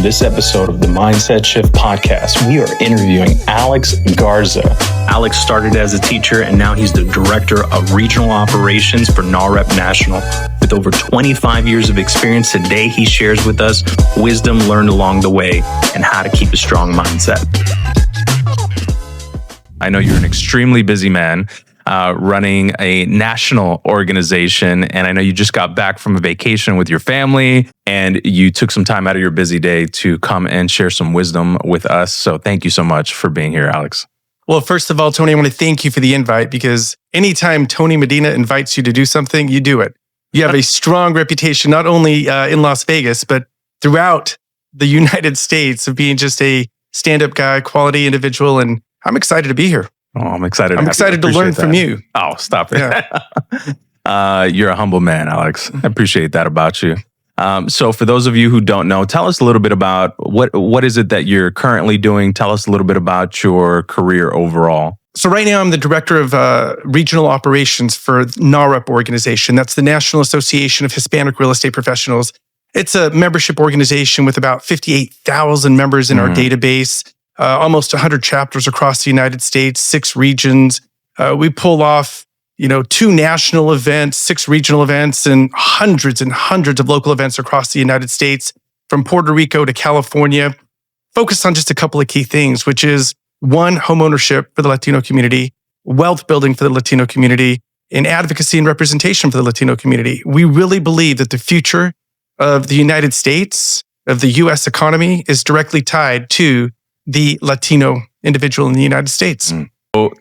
this episode of the Mindset Shift podcast, we are interviewing Alex Garza. Alex started as a teacher and now he's the director of regional operations for NAHREP National. With over 25 years of experience, today he shares with us wisdom learned along the way and how to keep a strong mindset. I know you're an extremely busy man running a national organization, and I know you just got back from a vacation with your family and you took some time out of your busy day to come and share some wisdom with us. So thank you so much for being here, Alex. Well, first of all, Tony, I want to thank you for the invite, because anytime Tony Medina invites you to do something, you do it. You have a strong reputation, not only in Las Vegas, but throughout the United States, of being just a stand-up guy, quality individual, and I'm excited to be here. Oh, I'm excited. I'm excited to learn from you. Oh, stop it. Yeah. You're a humble man, Alex. I appreciate that about you. So for those of you who don't know, tell us a little bit about what is it that you're currently doing? Tell us a little bit about your career overall. So right now I'm the director of regional operations for NAHREP organization. That's the National Association of Hispanic Real Estate Professionals. It's a membership organization with about 58,000 members in our database. Almost 100 chapters across the United States, 6 regions. We pull off, 2 national events, 6 regional events, and hundreds of local events across the United States, from Puerto Rico to California, focused on just a couple of key things, which is 1, homeownership for the Latino community, wealth building for the Latino community, and advocacy and representation for the Latino community. We really believe that the future of the United States, of the U.S. economy, is directly tied to the Latino individual in the United States.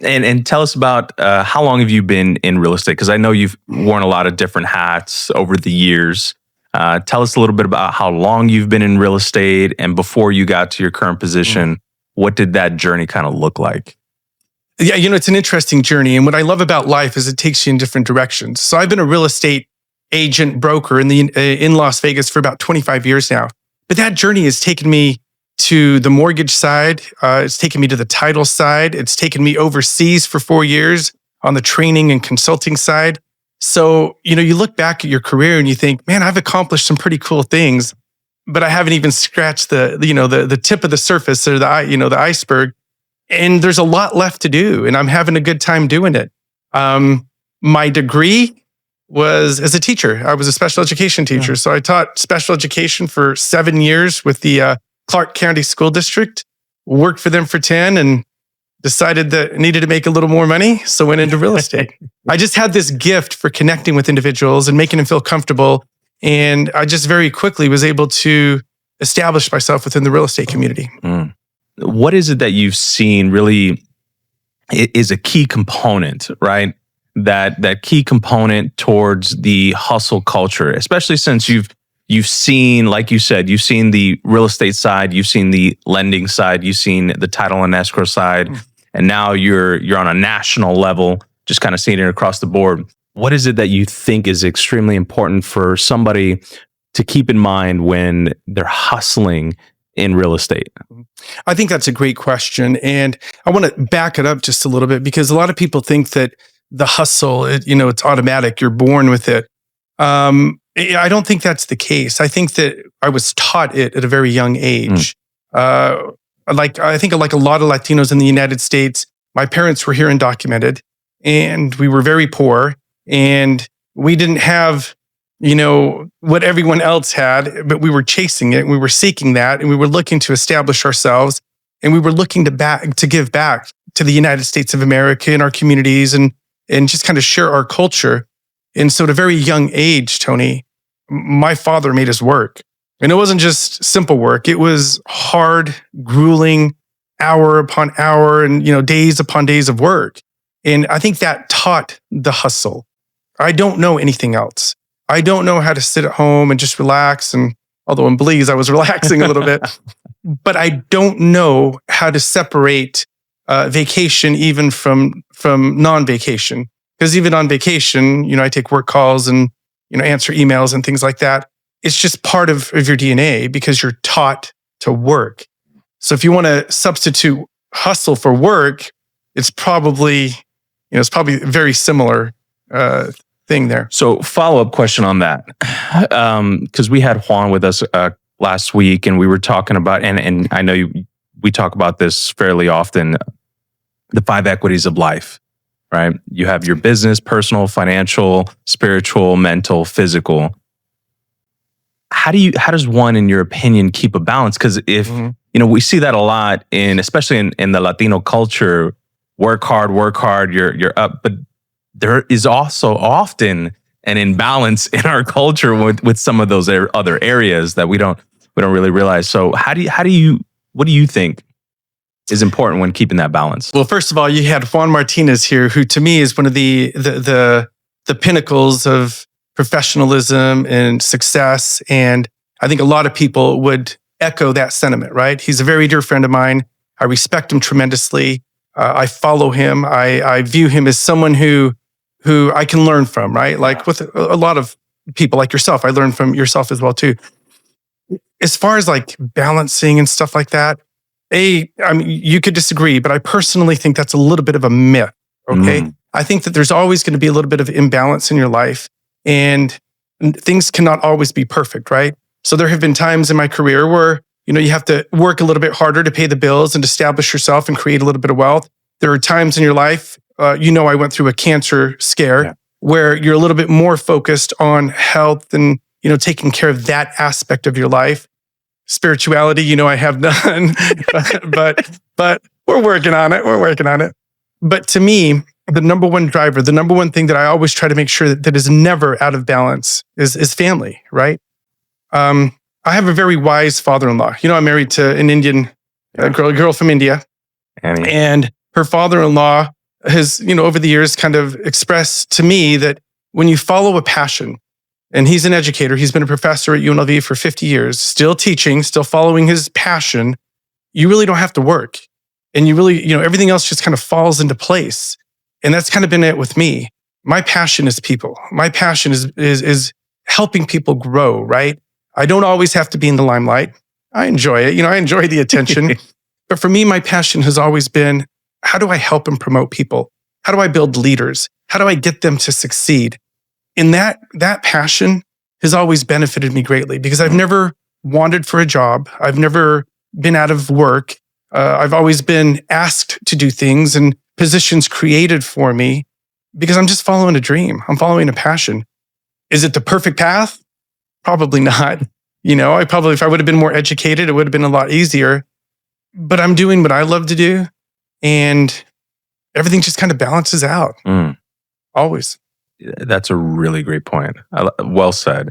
And tell us about how long have you been in real estate? Because I know you've worn a lot of different hats over the years. Tell us a little bit about how long you've been in real estate, and before you got to your current position, what did that journey kind of look like? Yeah, it's an interesting journey. And what I love about life is it takes you in different directions. So I've been a real estate agent, broker in Las Vegas for about 25 years now. But that journey has taken me to the mortgage side. It's taken me to the title side. It's taken me overseas for 4 years on the training and consulting side. So, you look back at your career and you think, man, I've accomplished some pretty cool things, but I haven't even scratched the tip of the surface, or the iceberg. And there's a lot left to do, and I'm having a good time doing it. My degree was as a teacher. I was a special education teacher. So I taught special education for 7 years with the Clark County School District, worked for them for 10, and decided that I needed to make a little more money, so went into real estate. I just had this gift for connecting with individuals and making them feel comfortable, and I just very quickly was able to establish myself within the real estate community. What is it that you've seen really is a key component, right? That key component towards the hustle culture, especially since you've seen, like you said, you've seen the real estate side, you've seen the lending side, you've seen the title and escrow side, and now you're on a national level, just kind of seeing it across the board. What is it that you think is extremely important for somebody to keep in mind when they're hustling in real estate? I think that's a great question. And I want to back it up just a little bit, because a lot of people think that the hustle, it's automatic, you're born with it. I don't think that's the case. I think that I was taught it at a very young age. I think like a lot of Latinos in the United States, my parents were here undocumented, and we were very poor, and we didn't have, what everyone else had, but we were chasing it. We were seeking that, and we were looking to establish ourselves, and we were looking to give back to the United States of America and our communities, and just kind of share our culture. And so at a very young age, Tony, my father made us work. And it wasn't just simple work. It was hard, grueling, hour upon hour, and days upon days of work. And I think that taught the hustle. I don't know anything else. I don't know how to sit at home and just relax. And although in Belize, I was relaxing a little bit, but I don't know how to separate vacation even from non-vacation. Because even on vacation, I take work calls and, answer emails and things like that. It's just part of your DNA, because you're taught to work. So if you want to substitute hustle for work, it's probably a very similar thing there. So follow-up question on that. Because we had Juan with us last week, and we were talking about, and I know we talk about this fairly often, the 5 equities of life, right? You have your business, personal, financial, spiritual, mental, physical. How does one, in your opinion, keep a balance? Because if we see that a lot especially in the Latino culture, work hard, you're up, but there is also often an imbalance in our culture with some of those other areas that we don't really realize. So what do you think is important when keeping that balance? Well, first of all, you had Juan Martinez here, who to me is one of the pinnacles of professionalism and success. And I think a lot of people would echo that sentiment, right? He's a very dear friend of mine. I respect him tremendously. I follow him. I view him as someone who I can learn from, right? Like with a lot of people like yourself, I learn from yourself as well too. As far as like balancing and stuff like that, I mean, you could disagree, but I personally think that's a little bit of a myth, okay? I think that there's always going to be a little bit of imbalance in your life, and things cannot always be perfect, right? So there have been times in my career where, you have to work a little bit harder to pay the bills and establish yourself and create a little bit of wealth. There are times in your life, I went through a cancer scare where you're a little bit more focused on health and, taking care of that aspect of your life. Spirituality, I have none, but we're working on it. But to me, the number one driver, the number one thing that I always try to make sure that is never out of balance is family, right? I have a very wise father-in-law. I'm married to an Indian girl from India, and her father-in-law has, over the years kind of expressed to me that when you follow a passion, and he's an educator, he's been a professor at UNLV for 50 years, still teaching, still following his passion, you really don't have to work. And you really, everything else just kind of falls into place. And that's kind of been it with me. My passion is people. My passion is helping people grow, right? I don't always have to be in the limelight. I enjoy it. I enjoy the attention. But for me, my passion has always been, how do I help and promote people? How do I build leaders? How do I get them to succeed? And that passion has always benefited me greatly because I've never wanted for a job. I've never been out of work. I've always been asked to do things and positions created for me because I'm just following a dream. I'm following a passion. Is it the perfect path? Probably not. If I would have been more educated, it would have been a lot easier. But I'm doing what I love to do, and everything just kind of balances out. Always. That's a really great point. Well said.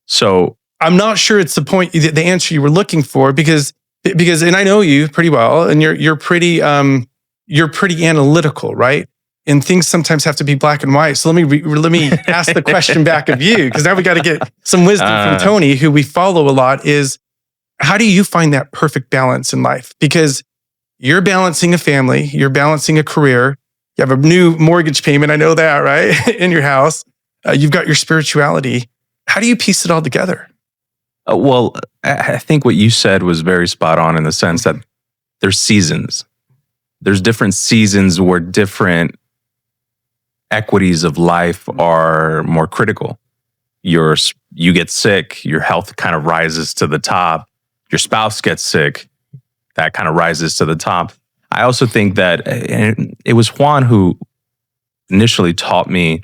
So I'm not sure it's the point, the answer you were looking for, because, and I know you pretty well, and you're pretty analytical, right? And things sometimes have to be black and white. So let me ask the question back of you, because now we got to get some wisdom from Tony, who we follow a lot. Is how do you find that perfect balance in life? Because you're balancing a family, you're balancing a career. You have a new mortgage payment. I know that, right? In your house. You've got your spirituality. How do you piece it all together? Well, I think what you said was very spot on in the sense that there's seasons. There's different seasons where different equities of life are more critical. You get sick, your health kind of rises to the top. Your spouse gets sick, that kind of rises to the top. I also think that it was Juan who initially taught me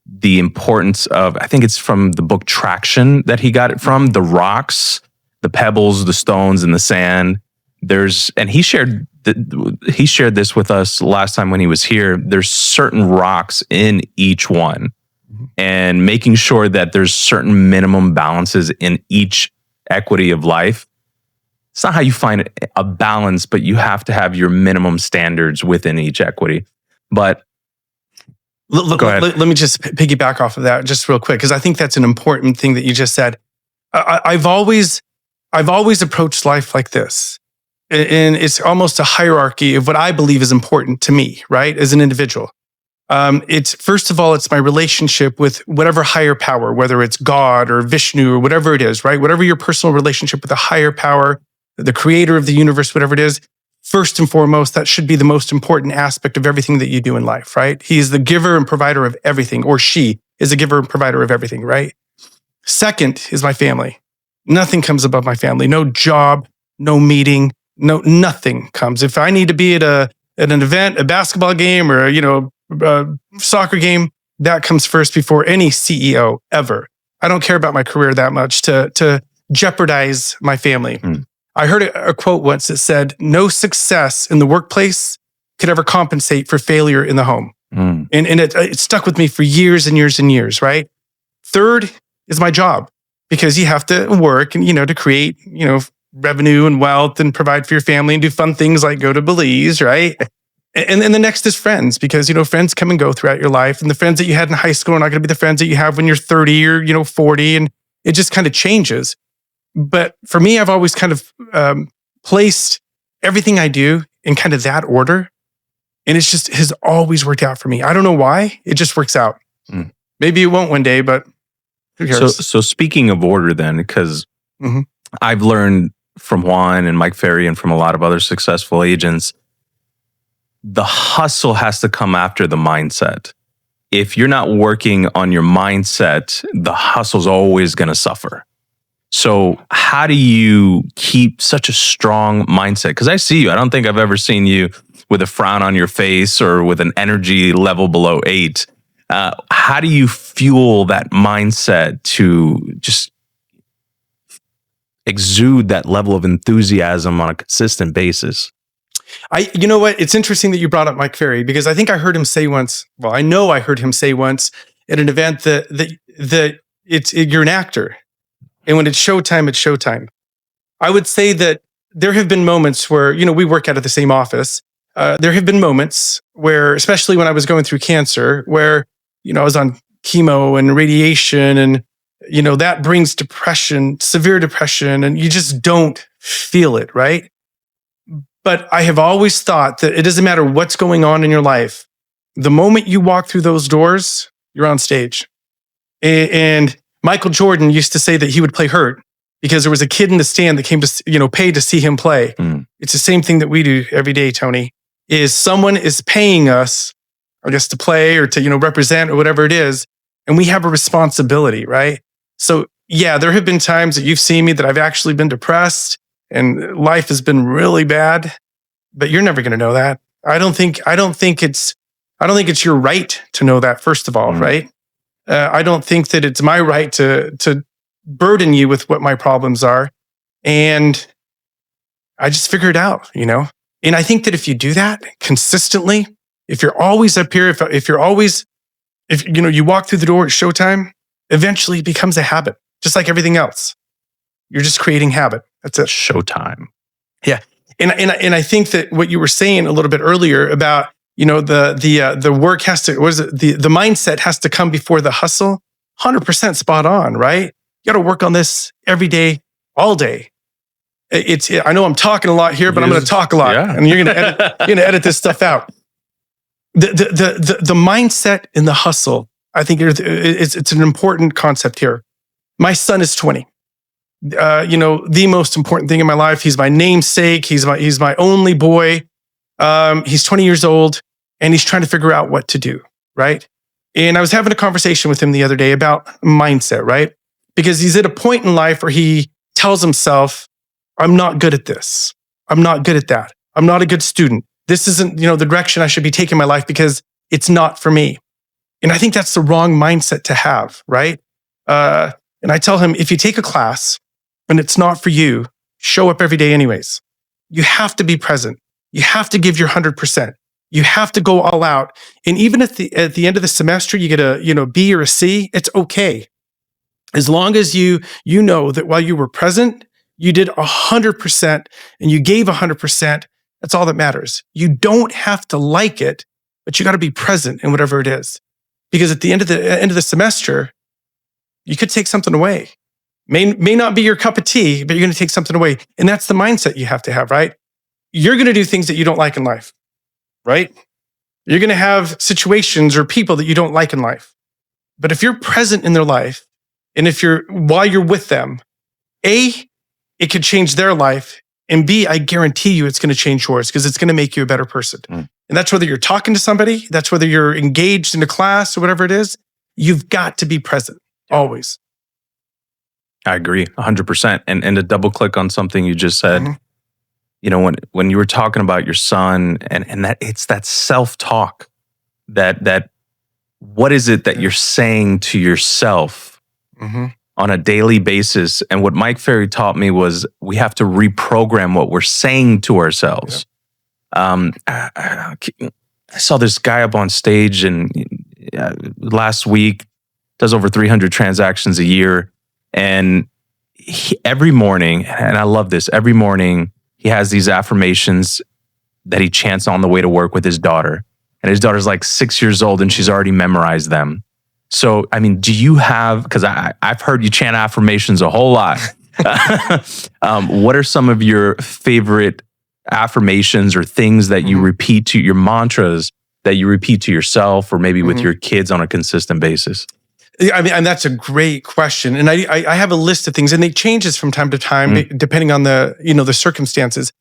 the importance of, I think it's from the book Traction that he got it from, the rocks, the pebbles, the stones, and the sand. And he shared this with us last time when he was here. There's certain rocks in each one, and making sure that there's certain minimum balances in each equity of life. It's not how you find a balance, but you have to have your minimum standards within each equity. But go ahead. Let me just piggyback off of that just real quick, because I think that's an important thing that you just said. I've always approached life like this. And it's almost a hierarchy of what I believe is important to me, right? As an individual. It's first of all, it's my relationship with whatever higher power, whether it's God or Vishnu or whatever it is, right? Whatever your personal relationship with a higher power, the creator of the universe, whatever it is, first and foremost, that should be the most important aspect of everything that you do in life, right? He is the giver and provider of everything, or she is the giver and provider of everything, right? Second is my family. Nothing comes above my family. No job, no meeting, nothing comes. If I need to be at an event, a basketball game, or a soccer game, that comes first before any CEO ever. I don't care about my career that much to jeopardize my family. I heard a quote once that said, "No success in the workplace could ever compensate for failure in the home." And it stuck with me for years and years and years, right? Third is my job, because you have to work and, to create, revenue and wealth and provide for your family and do fun things like go to Belize, right? And then the next is friends, because, friends come and go throughout your life. And the friends that you had in high school are not going to be the friends that you have when you're 30 or, 40. And it just kind of changes. But for me, I've always kind of placed everything I do in kind of that order. And it's just has always worked out for me. I don't know why. It just works out. Maybe it won't one day, but who cares? So speaking of order then, because I've learned from Juan and Mike Ferry and from a lot of other successful agents, the hustle has to come after the mindset. If you're not working on your mindset, the hustle's always going to suffer. So how do you keep such a strong mindset? Because I see you. I don't think I've ever seen you with a frown on your face or with an energy level below 8. How do you fuel that mindset to just exude that level of enthusiasm on a consistent basis? You know what? It's interesting that you brought up Mike Ferry, because I think I heard him say once. Well, I know I heard him say once at an event that you're an actor, and when it's showtime, it's showtime. I would say that there have been moments where we work out of the same office. There have been moments where, especially when I was going through cancer, where I was on chemo and radiation, and that brings depression, severe depression, and you just don't feel it, right? But I have always thought that it doesn't matter what's going on in your life. The moment you walk through those doors, you're on stage. And Michael Jordan used to say that he would play hurt because there was a kid in the stand that came to, pay to see him play. It's the same thing that we do every day, Tony, is someone is paying us, I guess, to play or to, represent or whatever it is. And we have a responsibility, right? So yeah, there have been times that you've seen me that I've actually been depressed and life has been really bad, but you're never going to know that. I don't think it's your right to know that, first of all, right? I don't think that it's my right to burden you with what my problems are. And I just figure it out, And I think that if you do that consistently, if you're always up here, if you walk through the door at showtime, eventually it becomes a habit, just like everything else. You're just creating habit. That's it. Showtime. Yeah. And I think that what you were saying a little bit earlier about, the work has to, the mindset has to come before the hustle, 100% spot on, right? You got to work on this every day, all day. I know I'm talking a lot here, but I'm going to talk a lot, and you're going to edit this stuff out. The mindset and the hustle, I think it's an important concept here. My son is 20. The most important thing in my life. He's my namesake. He's my only boy. He's 20 years old, and he's trying to figure out what to do, right? And I was having a conversation with him the other day about mindset, right? Because he's at a point in life where he tells himself, I'm not good at this. I'm not good at that. I'm not a good student. This isn't, the direction I should be taking my life because it's not for me. And I think that's the wrong mindset to have, right? And I tell him, if you take a class and it's not for you, show up every day anyways. You have to be present. You have to give your 100%. You have to go all out. And even at the end of the semester, you get a B or a C, it's okay. As long as you know that while you were present, you did 100% and you gave 100%. That's all that matters. You don't have to like it, but you got to be present in whatever it is. Because at the end of the semester, you could take something away. May not be your cup of tea, but you're going to take something away. And that's the mindset you have to have, right? You're going to do things that you don't like in life, right? You're going to have situations or people that you don't like in life. But if you're present in their life, and while you're with them, A, it could change their life. And B, I guarantee you it's going to change yours because it's going to make you a better person. And that's whether you're talking to somebody, that's whether you're engaged in a class or whatever it is, you've got to be present always. I agree 100%. And to double click on something you just said, Mhm. when you were talking about your son and that it's that self-talk that what is it that Yeah. you're saying to yourself Mhm. on a daily basis? And what Mike Ferry taught me was we have to reprogram what we're saying to ourselves. I saw this guy up on stage and last week does over 300 transactions a year. And every morning, and I love this, every morning he has these affirmations that he chants on the way to work with his daughter. And his daughter's like 6 years old and she's already memorized them. So, I mean, do you have, because I've heard you chant affirmations a whole lot. What are some of your favorite affirmations or things that you repeat to your mantras that you repeat to yourself or maybe with your kids on a consistent basis? Yeah, I mean, and that's a great question. And I have a list of things, and it changes from time to time depending on the circumstances.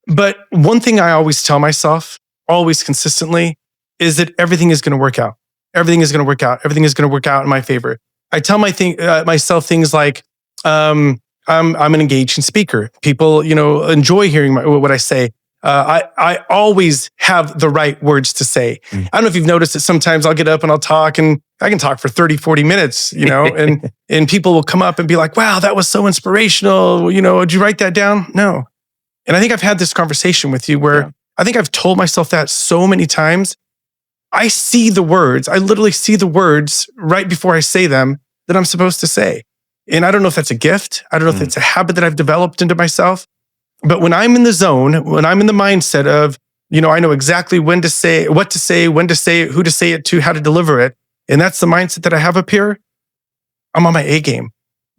But one thing I always tell myself, always consistently, is that everything is going to work out. Everything is going to work out. Everything is going to work out in my favor. I tell myself things like, I'm an engaging speaker. People, enjoy hearing what I say. I always have the right words to say. I don't know if you've noticed that sometimes I'll get up and I'll talk and I can talk for 30, 40 minutes, and people will come up and be like, wow, that was so inspirational. Did you write that down? No. And I think I've had this conversation with you where I think I've told myself that so many times. I see the words. I literally see the words right before I say them that I'm supposed to say. And I don't know if that's a gift. I don't know if it's a habit that I've developed into myself. But when I'm in the zone, when I'm in the mindset of, I know exactly when to say, what to say, when to say it, who to say it to, how to deliver it. And that's the mindset that I have up here. I'm on my A game,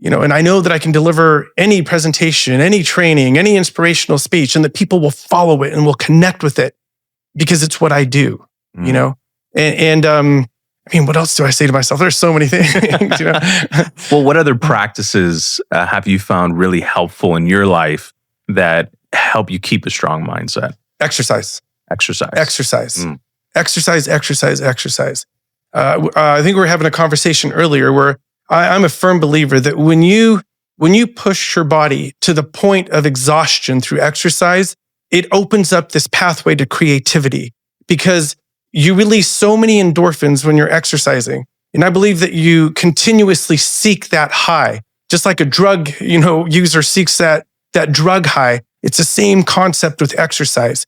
and I know that I can deliver any presentation, any training, any inspirational speech, and that people will follow it and will connect with it because it's what I do, And I mean, what else do I say to myself? There's so many things, Well, what other practices have you found really helpful in your life that help you keep a strong mindset? Exercise. Exercise. Exercise. I think we were having a conversation earlier where I'm a firm believer that when you push your body to the point of exhaustion through exercise, it opens up this pathway to creativity because you release so many endorphins when you're exercising. And I believe that you continuously seek that high, just like a drug, user seeks that drug high. It's the same concept with exercise,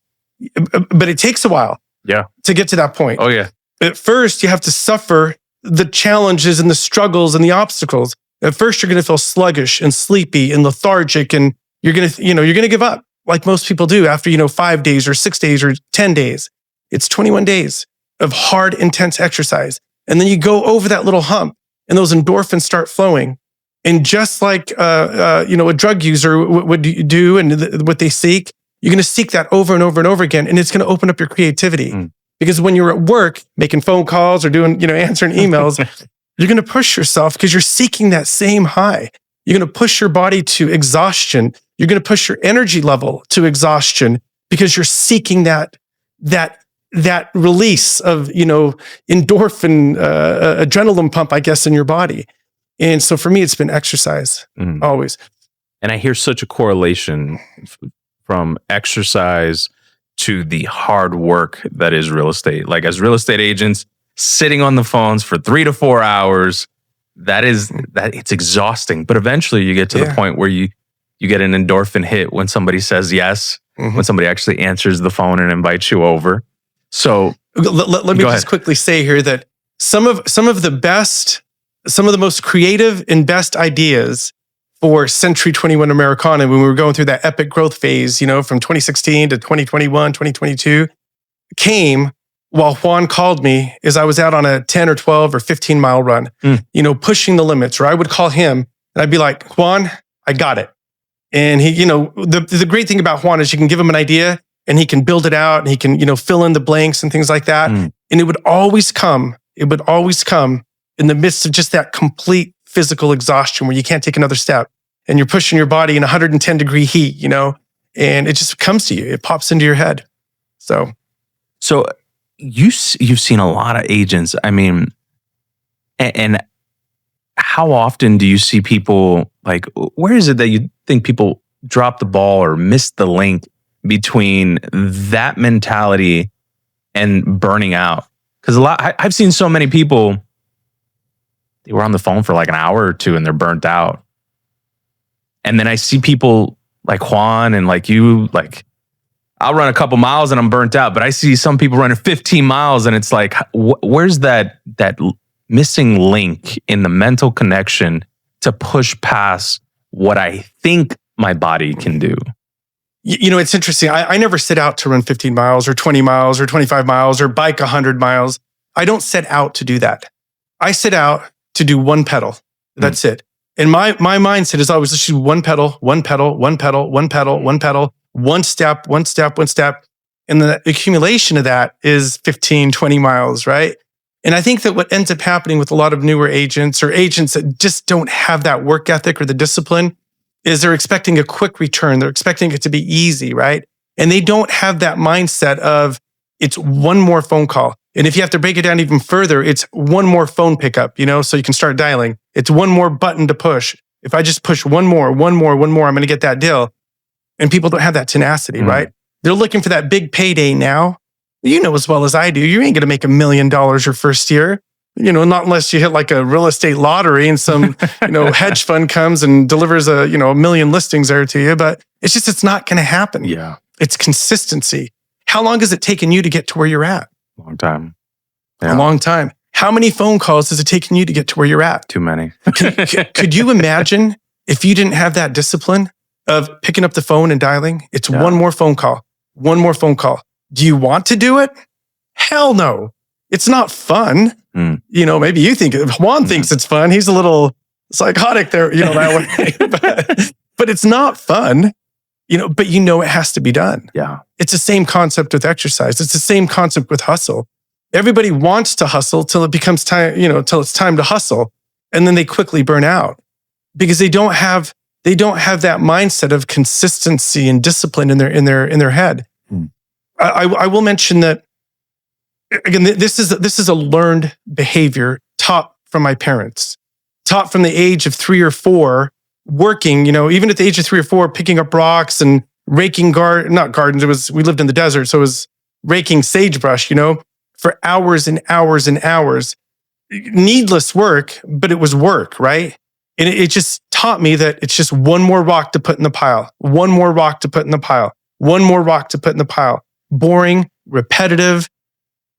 but it takes a while to get to that point. Oh yeah. At first, you have to suffer the challenges and the struggles and the obstacles. At first, you're going to feel sluggish and sleepy and lethargic, and you're going to give up like most people do after 5 days or 6 days or 10 days. It's 21 days of hard, intense exercise, and then you go over that little hump, and those endorphins start flowing. And just like a drug user would do, and what they seek, you're going to seek that over and over and over again, and it's going to open up your creativity. Because when you're at work making phone calls or doing, answering emails, you're going to push yourself because you're seeking that same high. You're going to push your body to exhaustion. You're going to push your energy level to exhaustion because you're seeking that release of, endorphin, adrenaline pump, I guess, in your body. And so for me, it's been exercise always. And I hear such a correlation from exercise to the hard work that is real estate. Like as real estate agents, sitting on the phones for 3 to 4 hours, that it's exhausting. But eventually you get to the point where you get an endorphin hit when somebody says yes, when somebody actually answers the phone and invites you over. So let me just quickly say here that some of the most creative and best ideas for Century 21 Americana, when we were going through that epic growth phase, from 2016 to 2021, 2022, came while Juan called me as I was out on a 10 or 12 or 15 mile run, pushing the limits. Or I would call him and I'd be like, Juan, I got it. And he, the great thing about Juan is you can give him an idea and he can build it out and he can, fill in the blanks and things like that. And it would always come in the midst of just that complete physical exhaustion where you can't take another step and you're pushing your body in 110-degree heat, and it just comes to you. It pops into your head. So you've seen a lot of agents. I mean, and how often do you see people, like, where is it that you think people drop the ball or miss the link between that mentality and burning out? Because I've seen so many people, they were on the phone for like an hour or two and they're burnt out. And then I see people like Juan and like you, like, I'll run a couple miles and I'm burnt out, but I see some people running 15 miles and it's like, where's that missing link in the mental connection to push past what I think my body can do? You know, it's interesting. I never set out to run 15 miles or 20 miles or 25 miles or bike 100 miles. I don't set out to do that. I set out to do one pedal. That's it. And my mindset is always, let's do one pedal, one pedal, one pedal, one pedal, one pedal, one step, one step, one step. And the accumulation of that is 15, 20 miles, right? And I think that what ends up happening with a lot of newer agents or agents that just don't have that work ethic or the discipline is they're expecting a quick return. They're expecting it to be easy, right? And they don't have that mindset of it's one more phone call. And if you have to break it down even further, it's one more phone pickup, you know, so you can start dialing. It's one more button to push. If I just push one more, I'm going to get that deal. And people don't have that tenacity, right? They're looking for that big payday now. You know as well as I do, you ain't going to make $1 million your first year. You know, not unless you hit like a real estate lottery and some, you know, hedge fund comes and delivers a, you know, 1 million listings there to you. But it's not going to happen. Yeah. It's consistency. How long has it taken you to get to where you're at? Long time. Yeah. A long time. How many phone calls has it taken you to get to where you're at? Too many. Could you imagine if you didn't have that discipline of picking up the phone and dialing? It's one more phone call. One more phone call. Do you want to do it? Hell no. It's not fun. You know, maybe you think, Juan thinks it's fun. He's a little psychotic there, you know, that way. But it's not fun, you know, but you know it has to be done. Yeah. It's the same concept with exercise. It's the same concept with hustle. Everybody wants to hustle till it becomes time, you know, till it's time to hustle. And then they quickly burn out because they don't have that mindset of consistency and discipline in their head. I will mention that, again, this is a learned behavior taught from my parents, taught from the age of 3 or 4, working, you know, even at the age of 3 or 4, picking up rocks and raking not gardens. We lived in the desert. So it was raking sagebrush, you know, for hours and hours and hours. Needless work, but it was work, right? And it just taught me that it's just one more rock to put in the pile, one more rock to put in the pile, one more rock to put in the pile. Boring, repetitive,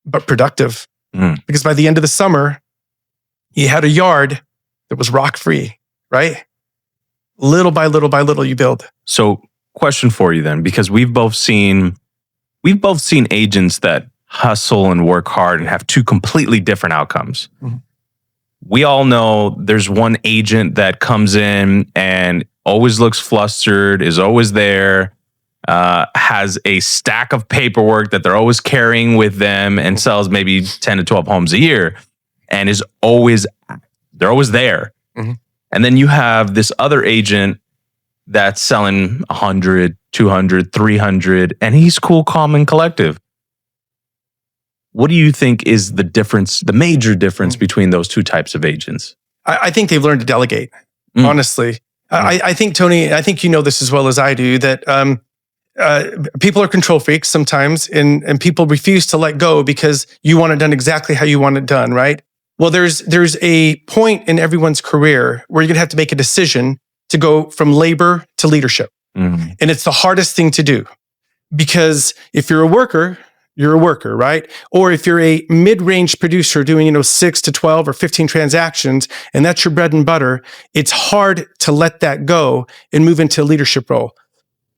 but productive. Because by the end of the summer, you had a yard that was rock free, right? Little by little by little, you build. So, question for you then, because we've both seen agents that hustle and work hard and have 2 completely different outcomes. We all know there's one agent that comes in and always looks flustered, is always there, has a stack of paperwork that they're always carrying with them and sells maybe 10 to 12 homes a year and they're always there. And then you have this other agent that's selling 100, 200, 300, and he's cool, calm, and collective. What do you think is the difference, the major difference between those 2 types of agents? I think they've learned to delegate, honestly. I think, Tony, I think you know this as well as I do, that people are control freaks sometimes, and people refuse to let go because you want it done exactly how you want it done, right? Well, there's a point in everyone's career where you're going to have to make a decision to go from labor to leadership. And it's the hardest thing to do because if you're a worker, right? Or if you're a mid-range producer doing, you know, 6 to 12 or 15 transactions, and that's your bread and butter, it's hard to let that go and move into a leadership role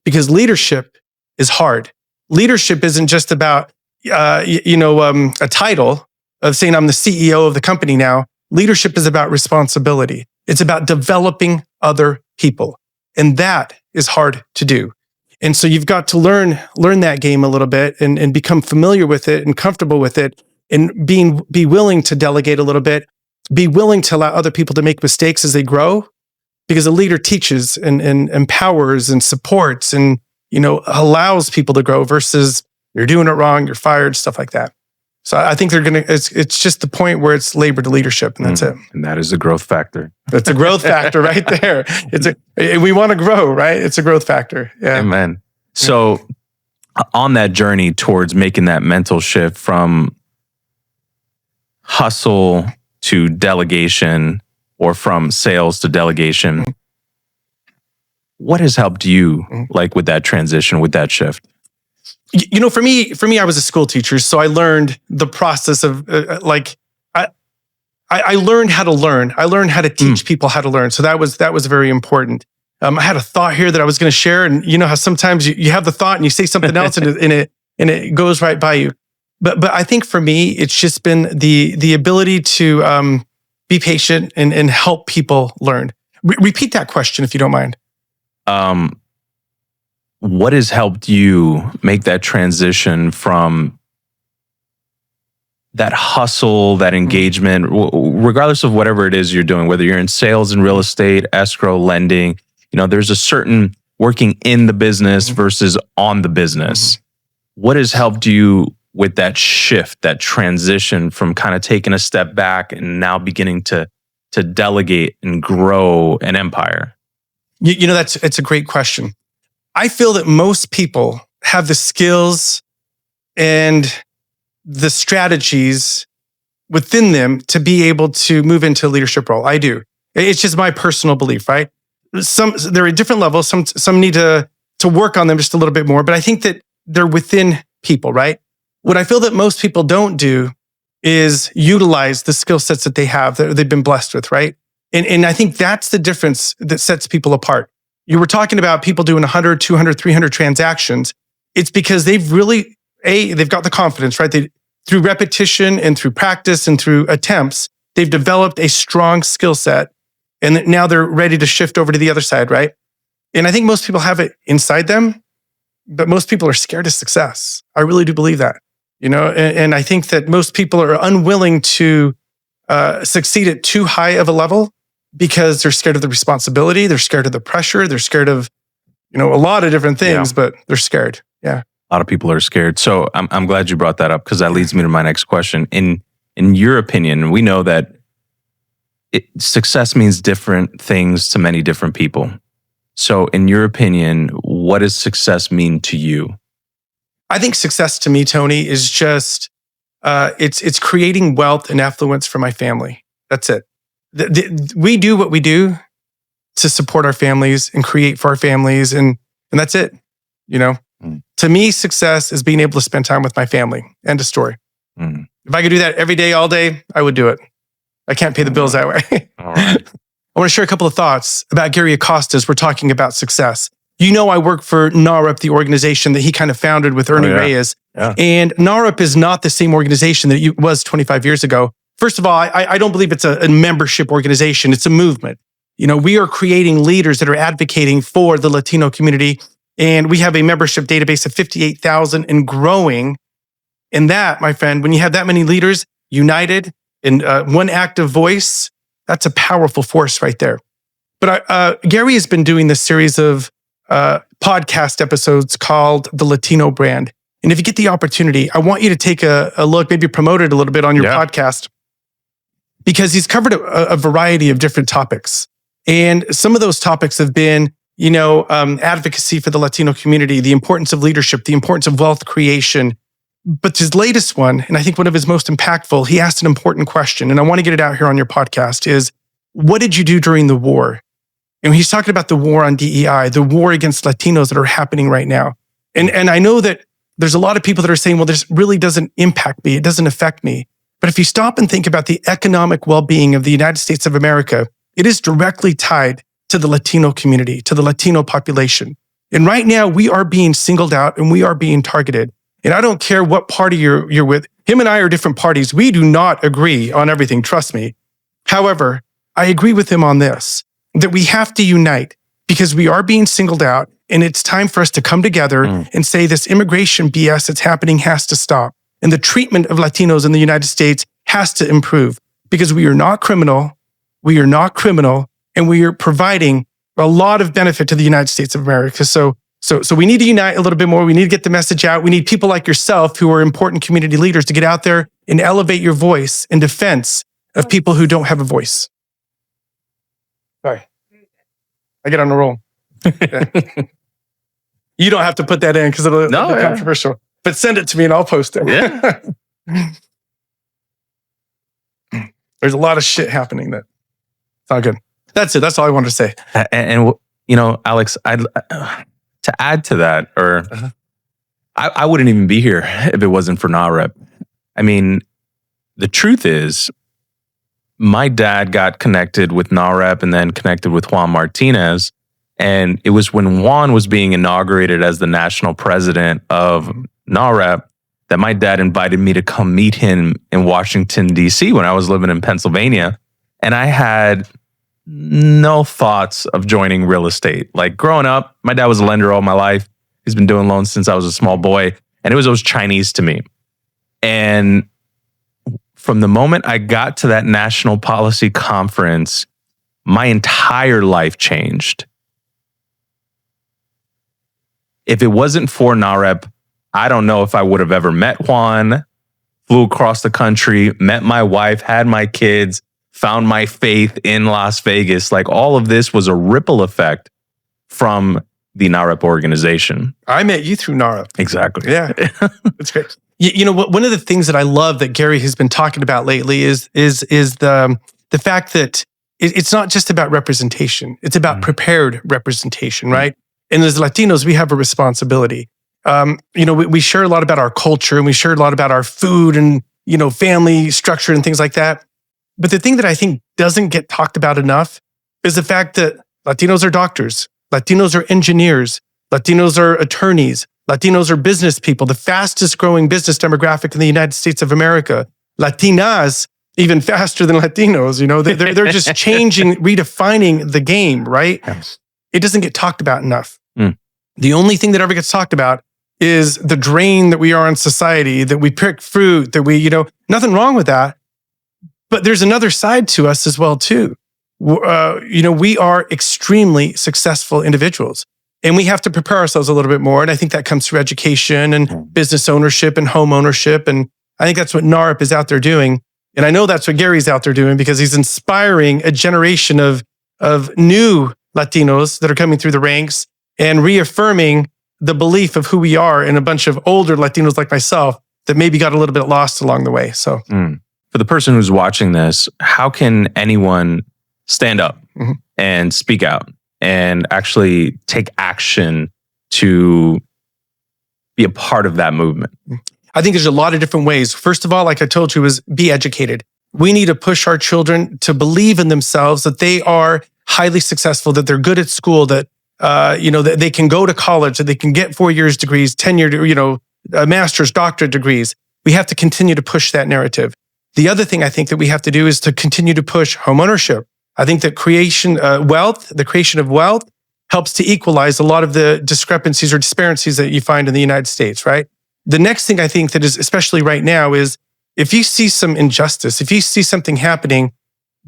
because leadership is hard. Leadership isn't just about, a title of saying I'm the CEO of the company now. Leadership is about responsibility. It's about developing other people. And that is hard to do. And so you've got to learn that game a little bit and become familiar with it and comfortable with it and be willing to delegate a little bit, be willing to allow other people to make mistakes as they grow, because a leader teaches and empowers and supports and, you know, allows people to grow versus you're doing it wrong, you're fired, stuff like that. So I think it's just the point where it's labor to leadership, and that's it. And that is a growth factor. It's a growth factor right there. We want to grow, right? It's a growth factor. Yeah. Amen. So on that journey towards making that mental shift from hustle to delegation, or from sales to delegation, what has helped you like with that transition, with that shift? You know, for me, I was a school teacher, so I learned the process of I learned how to learn. I learned how to teach people how to learn. So that was very important. I had a thought here that I was going to share, and you know how sometimes you have the thought and you say something else, and it goes right by you. But I think for me, it's just been the ability to be patient and help people learn. Repeat that question if you don't mind. What has helped you make that transition from that hustle, that engagement, regardless of whatever it is you're doing, whether you're in sales and real estate, escrow, lending, you know, there's a certain working in the business versus on the business. What has helped you with that shift, that transition from kind of taking a step back and now beginning to delegate and grow an empire? You know, it's a great question. I feel that most people have the skills and the strategies within them to be able to move into a leadership role. I do. It's just my personal belief, right? They're at different levels. Some need to work on them just a little bit more, but I think that they're within people, right? What I feel that most people don't do is utilize the skill sets that they have, that they've been blessed with, right? And I think that's the difference that sets people apart. You were talking about people doing 100, 200, 300 transactions. It's because they've really, they've got the confidence, right? Through repetition and through practice and through attempts, they've developed a strong skill set, and now they're ready to shift over to the other side, right? And I think most people have it inside them, but most people are scared of success. I really do believe that, you know, and I think that most people are unwilling to succeed at too high of a level because they're scared of the responsibility, they're scared of the pressure, they're scared of, you know, a lot of different things, but they're scared. Yeah. A lot of people are scared. So I'm glad you brought that up, because that leads me to my next question. In your opinion, we know that success means different things to many different people. So in your opinion, what does success mean to you? I think success to me, Tony, is just, it's creating wealth and affluence for my family. That's it. We do what we do to support our families and create for our families, and that's it. You know, to me, success is being able to spend time with my family. End of story. If I could do that every day, all day, I would do it. I can't pay the bills that way. All right. I want to share a couple of thoughts about Gary Acosta as we're talking about success. You know, I work for NAHREP, the organization that he kind of founded with Ernie Reyes. Yeah. And NAHREP is not the same organization that it was 25 years ago. First of all, I don't believe it's a membership organization. It's a movement. You know, we are creating leaders that are advocating for the Latino community. And we have a membership database of 58,000 and growing. And that, my friend, when you have that many leaders united in one active voice, that's a powerful force right there. But Gary has been doing this series of podcast episodes called The Latino Brand. And if you get the opportunity, I want you to take a look, maybe promote it a little bit on your podcast, because he's covered a variety of different topics. And some of those topics have been, you know, advocacy for the Latino community, the importance of leadership, the importance of wealth creation. But his latest one, and I think one of his most impactful, he asked an important question, and I want to get it out here on your podcast, is what did you do during the war? And he's talking about the war on DEI, the war against Latinos that are happening right now. And I know that there's a lot of people that are saying, well, this really doesn't impact me. It doesn't affect me. But if you stop and think about the economic well-being of the United States of America, it is directly tied to the Latino community, to the Latino population. And right now we are being singled out and we are being targeted. And I don't care what party you're with. Him and I are different parties. We do not agree on everything, trust me. However, I agree with him on this, that we have to unite because we are being singled out, and it's time for us to come together and say this immigration BS that's happening has to stop. And the treatment of Latinos in the United States has to improve, because we are not criminal. We are not criminal, and we are providing a lot of benefit to the United States of America. So we need to unite a little bit more. We need to get the message out. We need people like yourself who are important community leaders to get out there and elevate your voice in defense of people who don't have a voice. Sorry. I get on a roll. Yeah. You don't have to put that in because it'll be controversial. But send it to me and I'll post it. Yeah. There's a lot of shit happening that it's not good. That's it. That's all I wanted to say. And Alex, to add to that, I wouldn't even be here if it wasn't for NAHREP. I mean, the truth is, my dad got connected with NAHREP and then connected with Juan Martinez. And it was when Juan was being inaugurated as the national president of NAHREP that my dad invited me to come meet him in Washington, D.C. when I was living in Pennsylvania. And I had no thoughts of joining real estate. Like growing up, my dad was a lender all my life. He's been doing loans since I was a small boy. And it was always Chinese to me. And from the moment I got to that national policy conference, my entire life changed. If it wasn't for NAHREP, I don't know if I would have ever met Juan, flew across the country, met my wife, had my kids, found my faith in Las Vegas. Like all of this was a ripple effect from the NAHREP organization. I met you through NAHREP. Exactly. Yeah, that's great. One of the things that I love that Gary has been talking about lately is the fact that it's not just about representation. It's about prepared representation, right? And as Latinos, we have a responsibility. We share a lot about our culture and we share a lot about our food and, family structure and things like that. But the thing that I think doesn't get talked about enough is the fact that Latinos are doctors, Latinos are engineers, Latinos are attorneys, Latinos are business people, the fastest growing business demographic in the United States of America. Latinas, even faster than Latinos, they're just changing, redefining the game, right? Yes. It doesn't get talked about enough. The only thing that ever gets talked about is the drain that we are on society, that we pick fruit, that we, nothing wrong with that. But there's another side to us as well, too. We are extremely successful individuals and we have to prepare ourselves a little bit more. And I think that comes through education and business ownership and home ownership. And I think that's what NAHREP is out there doing. And I know that's what Gary's out there doing because he's inspiring a generation of new Latinos that are coming through the ranks and reaffirming the belief of who we are in a bunch of older Latinos like myself that maybe got a little bit lost along the way. So for the person who's watching this, how can anyone stand up and speak out and actually take action to be a part of that movement? I think there's a lot of different ways. First of all, like I told you, is be educated. We need to push our children to believe in themselves, that they are highly successful, that they're good at school, that that they can go to college, that they can get 4 years degrees, 10-year, master's, doctorate degrees. We have to continue to push that narrative. The other thing I think that we have to do is to continue to push homeownership. I think that the creation of wealth helps to equalize a lot of the discrepancies or disparities that you find in the United States, right? The next thing I think that is, especially right now, is if you see some injustice, if you see something happening,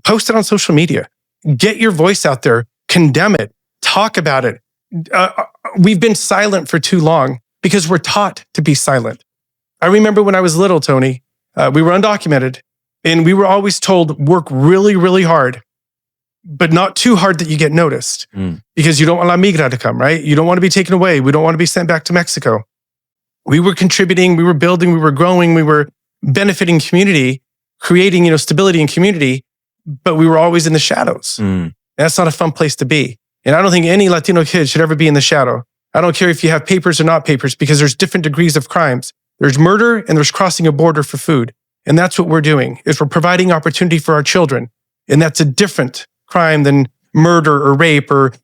post it on social media. Get your voice out there, condemn it, talk about it. We've been silent for too long because we're taught to be silent. I remember when I was little, Tony, we were undocumented and we were always told, work really, really hard, but not too hard that you get noticed because you don't want La Migra to come, right? You don't want to be taken away. We don't want to be sent back to Mexico. We were contributing, we were building, we were growing, we were benefiting community, creating, stability in community, but we were always in the shadows. And that's not a fun place to be. And I don't think any Latino kid should ever be in the shadow. I don't care if you have papers or not papers, because there's different degrees of crimes. There's murder and there's crossing a border for food. And that's what we're doing, is we're providing opportunity for our children. And that's a different crime than murder or rape or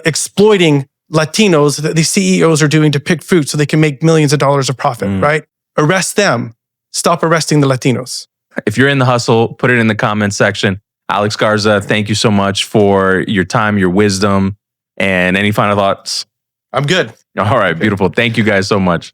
exploiting Latinos that the CEOs are doing to pick fruit so they can make millions of dollars of profit, right? Arrest them. Stop arresting the Latinos. If you're in the hustle, put it in the comments section. Alex Garza, thank you so much for your time, your wisdom, and any final thoughts? I'm good. All right, beautiful. Thank you guys so much.